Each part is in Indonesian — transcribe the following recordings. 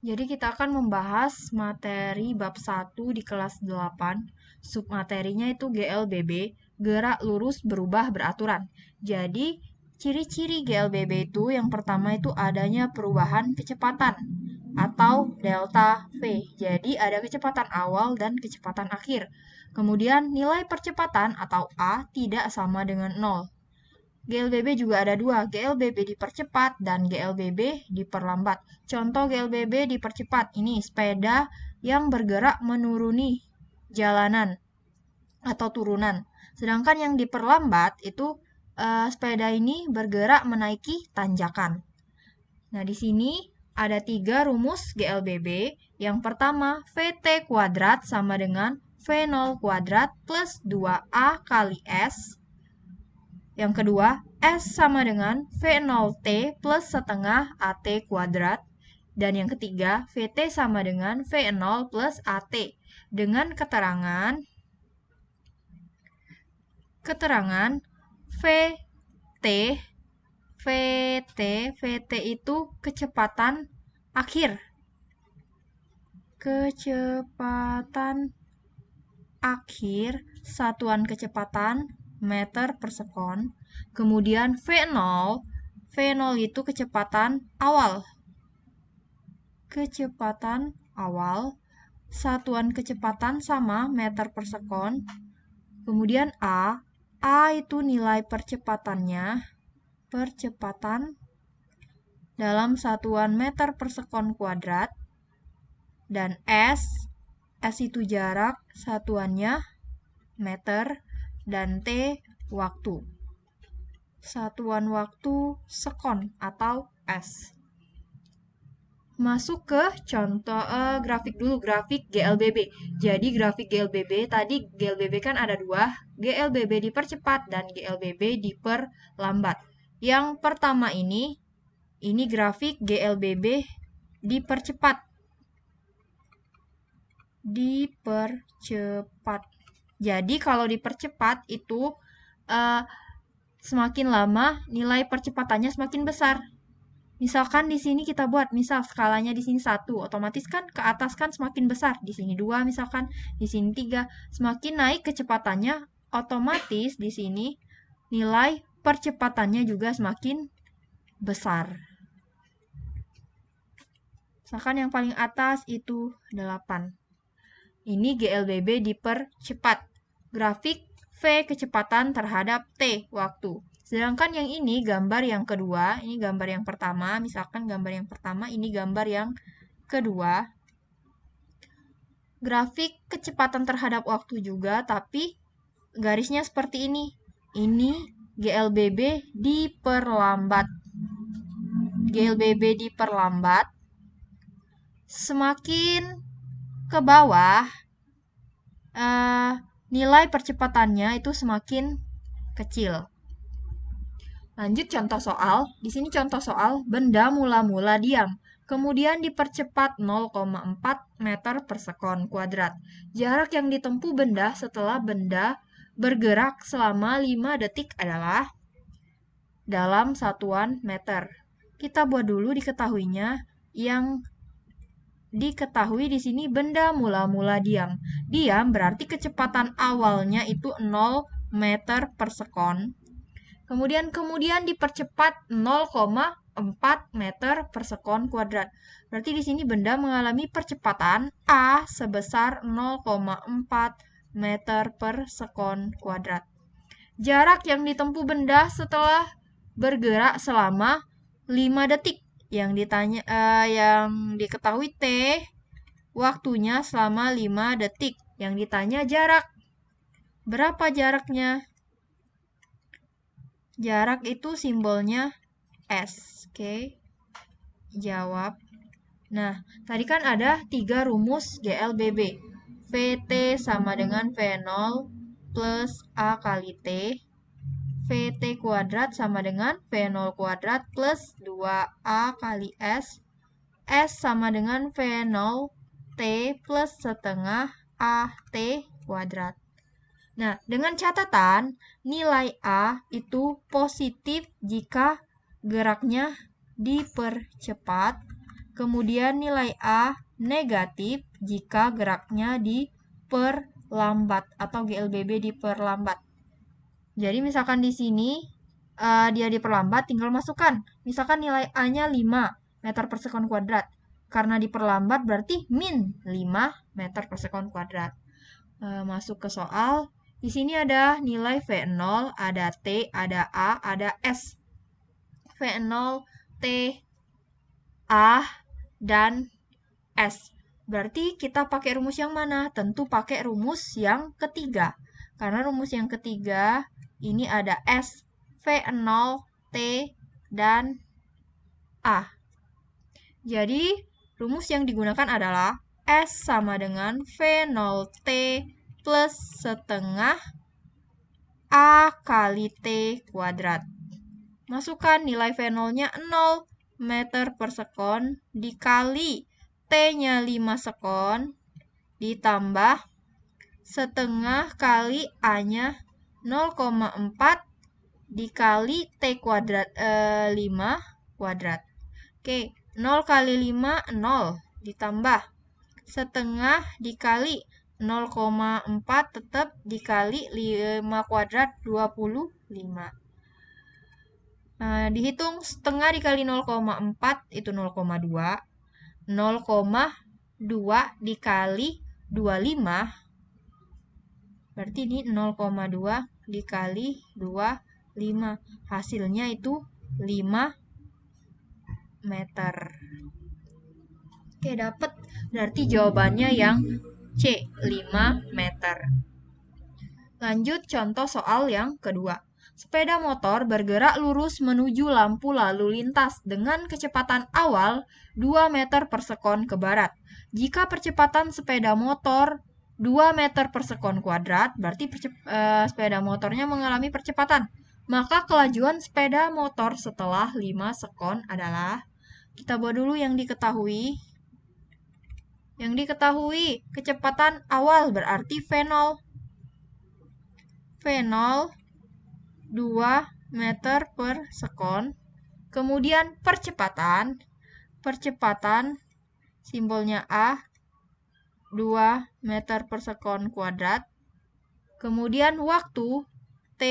Jadi kita akan membahas materi bab 1 di kelas 8. Submaterinya itu GLBB, gerak lurus berubah beraturan. Jadi, ciri-ciri GLBB itu yang pertama itu adanya perubahan kecepatan atau delta V. Jadi, ada kecepatan awal dan kecepatan akhir. Kemudian, nilai percepatan atau A tidak sama dengan 0. GLBB juga ada dua, GLBB dipercepat dan GLBB diperlambat. Contoh GLBB dipercepat, ini sepeda yang bergerak menuruni jalanan atau turunan. Sedangkan yang diperlambat itu sepeda ini bergerak menaiki tanjakan. Nah, di sini ada 3 rumus GLBB. Yang pertama, VT kuadrat sama dengan V0 kuadrat plus 2A kali S. Yang kedua, S sama dengan V0T plus setengah AT kuadrat. Dan yang ketiga, VT sama dengan V0 plus AT. Dengan keterangan VT, VT itu kecepatan akhir. Kecepatan akhir, satuan kecepatan meter per sekon. Kemudian V0 itu kecepatan awal. Kecepatan awal, satuan kecepatan sama meter per sekon. Kemudian A itu nilai percepatannya, percepatan dalam satuan meter per sekon kuadrat. Dan S itu jarak, satuannya meter, dan T waktu. Satuan waktu sekon atau S. Masuk ke contoh grafik dulu, grafik GLBB. Jadi grafik GLBB, tadi GLBB kan ada dua, GLBB dipercepat dan GLBB diperlambat. Yang pertama ini grafik GLBB dipercepat. Jadi kalau dipercepat itu semakin lama nilai percepatannya semakin besar. Misalkan di sini kita buat, misal skalanya di sini 1, otomatis kan ke atas kan semakin besar. Di sini 2 misalkan, di sini 3. Semakin naik kecepatannya, otomatis di sini nilai percepatannya juga semakin besar. Misalkan yang paling atas itu 8. Ini GLBB dipercepat. Grafik V kecepatan terhadap T waktu. Sedangkan yang ini gambar yang kedua, ini gambar yang pertama, misalkan gambar yang pertama, ini gambar yang kedua. Grafik kecepatan terhadap waktu juga, tapi garisnya seperti ini. Ini GLBB diperlambat. GLBB diperlambat. Semakin ke bawah, nilai percepatannya itu semakin kecil. Lanjut contoh soal. Di sini contoh soal, benda mula-mula diam. Kemudian dipercepat 0,4 meter per sekon kuadrat. Jarak yang ditempuh benda setelah benda bergerak selama 5 detik adalah dalam satuan meter. Kita buat dulu diketahuinya. Yang diketahui di sini benda mula-mula diam. Diam berarti kecepatan awalnya itu 0 meter per sekon. Kemudian dipercepat 0,4 meter per sekon kuadrat. Berarti di sini benda mengalami percepatan A sebesar 0,4 meter per sekon kuadrat. Jarak yang ditempuh benda setelah bergerak selama 5 detik. Yang diketahui T waktunya selama 5 detik. Yang ditanya jarak. Berapa jaraknya? Jarak itu simbolnya S. Oke. Jawab. Nah, tadi kan ada 3 rumus GLBB. VT sama dengan V0 plus A kali T. VT kuadrat sama dengan V0 kuadrat plus 2A kali S. S sama dengan V0 T plus setengah AT kuadrat. Nah, dengan catatan nilai A itu positif jika geraknya dipercepat, Kemudian nilai A negatif jika geraknya diperlambat atau GLBB diperlambat. Jadi misalkan di sini dia diperlambat, tinggal masukkan. Misalkan nilai A-nya 5 meter per sekon kuadrat. Karena diperlambat berarti min 5 meter per sekon kuadrat. Masuk ke soal. Di sini ada nilai V0, ada T, ada A, ada S. V0, T, A, dan S. Berarti kita pakai rumus yang mana? Tentu pakai rumus yang ketiga. Karena rumus yang ketiga ini ada S, V0, T, dan A. Jadi, rumus yang digunakan adalah S sama dengan V0T plus setengah A kali T kuadrat. Masukkan nilai V0-nya 0 meter per sekon dikali T-nya 5 sekon ditambah setengah kali A-nya 0,4 dikali T kuadrat 5 kuadrat. Oke, 0 kali 5, 0. Ditambah setengah dikali 0,4 tetap dikali 5 kuadrat 25. Dihitung setengah dikali 0,4 itu 0,2. 0,2 dikali 25. Berarti ini 0,2 dikali 25. Hasilnya itu 5 meter. Oke, dapat. Berarti jawabannya yang C, 5 meter. Lanjut contoh soal yang kedua. Sepeda motor bergerak lurus menuju lampu lalu lintas dengan kecepatan awal 2 meter per sekon ke barat. Jika percepatan sepeda motor 2 meter per sekon kuadrat, berarti sepeda motornya mengalami percepatan. Maka kelajuan sepeda motor setelah 5 sekon adalah, kita buat dulu yang diketahui. Yang diketahui, kecepatan awal berarti V0. V0, 2 meter per sekon. Kemudian percepatan simbolnya A, 2 meter per sekon kuadrat. Kemudian waktu T,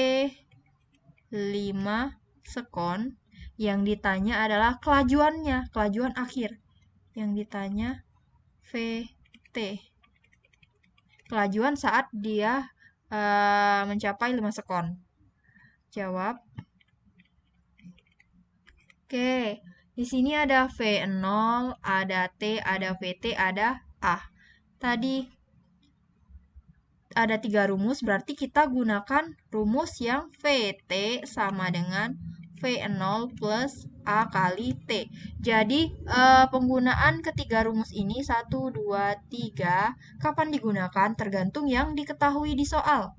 5 sekon. Yang ditanya adalah kelajuannya, kelajuan akhir. Yang ditanya VT. Kelajuan saat dia mencapai 5 sekon. Jawab. Oke, di sini ada V0, ada T, ada VT, ada A. Tadi ada 3 rumus, berarti kita gunakan rumus yang VT sama dengan V0 plus A kali T. Jadi, penggunaan ketiga rumus ini, 1, 2, 3, kapan digunakan? Tergantung yang diketahui di soal.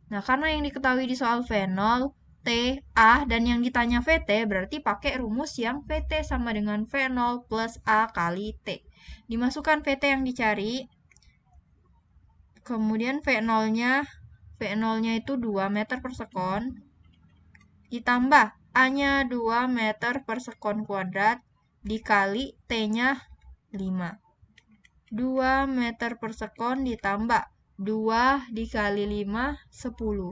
Nah, karena yang diketahui di soal V0, T, A, dan yang ditanya VT, berarti pakai rumus yang VT sama dengan V0 plus A kali T. Dimasukkan VT yang dicari, kemudian V0-nya itu 2 meter per sekon, ditambah A-nya 2 meter per sekon kuadrat, dikali T-nya 5. 2 meter per sekon ditambah 2 dikali 5, 10.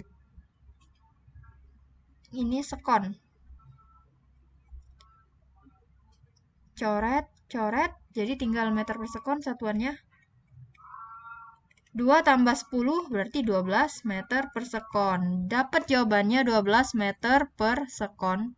Ini sekon. Coret, jadi tinggal meter per sekon satuannya. 2 tambah 10 berarti 12 meter per sekon. Dapat jawabannya 12 meter per sekon.